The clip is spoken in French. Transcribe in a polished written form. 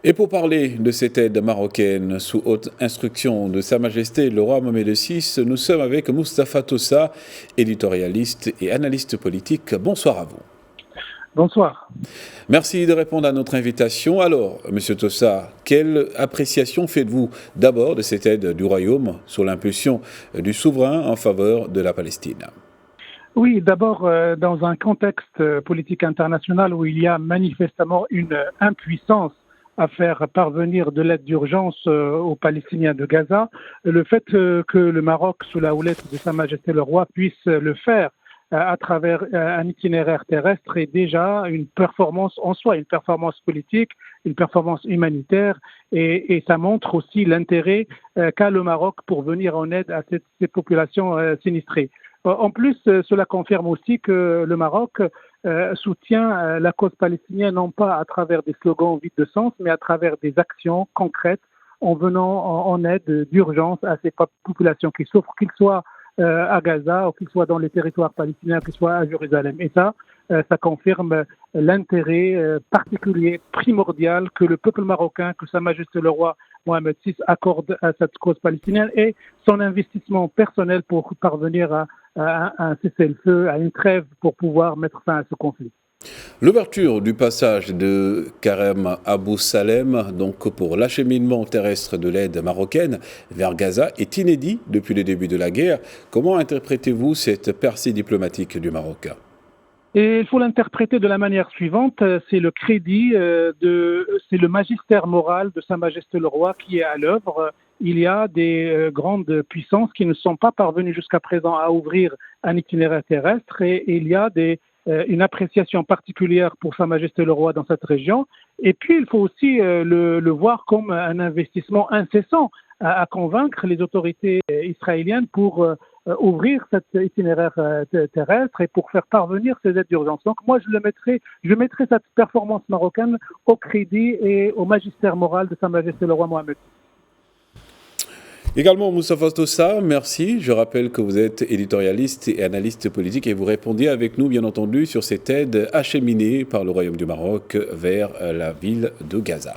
Et pour parler de cette aide marocaine sous haute instruction de Sa Majesté le roi Mohamed VI, nous sommes avec Moustapha Tossa, éditorialiste et analyste politique. Bonsoir à vous. Bonsoir. Merci de répondre à notre invitation. Alors, Monsieur Tossa, quelle appréciation faites-vous d'abord de cette aide du Royaume sous l'impulsion du souverain en faveur de la Palestine ? Oui, d'abord, dans un contexte politique international où il y a manifestement une impuissance à faire parvenir de l'aide d'urgence aux Palestiniens de Gaza, le fait que le Maroc, sous la houlette de Sa Majesté le Roi, puisse le faire à travers un itinéraire terrestre est déjà une performance en soi, une performance politique, une performance humanitaire, et ça montre aussi l'intérêt qu'a le Maroc pour venir en aide à ces populations sinistrées. En plus, cela confirme aussi que le Maroc soutient la cause palestinienne non pas à travers des slogans vides de sens, mais à travers des actions concrètes en venant en aide d'urgence à ces populations qui souffrent, qu'ils soient à Gaza ou qu'ils soient dans les territoires palestiniens, qu'ils soient à Jérusalem. Et ça confirme l'intérêt particulier, primordial que le peuple marocain, que Sa Majesté le Roi Mohamed VI accorde à cette cause palestinienne et son investissement personnel pour parvenir à un cessez-le-feu, à une trêve pour pouvoir mettre fin à ce conflit. L'ouverture du passage de Karem Abou Salem, donc pour l'acheminement terrestre de l'aide marocaine vers Gaza, est inédit depuis le début de la guerre. Comment interprétez-vous cette percée diplomatique du Maroc ? Et il faut l'interpréter de la manière suivante, c'est le crédit, c'est le magistère moral de Sa Majesté le Roi qui est à l'œuvre. Il y a des grandes puissances qui ne sont pas parvenues jusqu'à présent à ouvrir un itinéraire terrestre et il y a une appréciation particulière pour Sa Majesté le Roi dans cette région. Et puis, il faut aussi le voir comme un investissement incessant à convaincre les autorités israéliennes pour ouvrir cet itinéraire terrestre et pour faire parvenir ces aides d'urgence. Donc moi, je mettrai cette performance marocaine au crédit et au magistère moral de Sa Majesté le Roi Mohamed. Également, Moustapha Tossa, merci. Je rappelle que vous êtes éditorialiste et analyste politique et vous répondiez avec nous, bien entendu, sur cette aide acheminée par le Royaume du Maroc vers la ville de Gaza.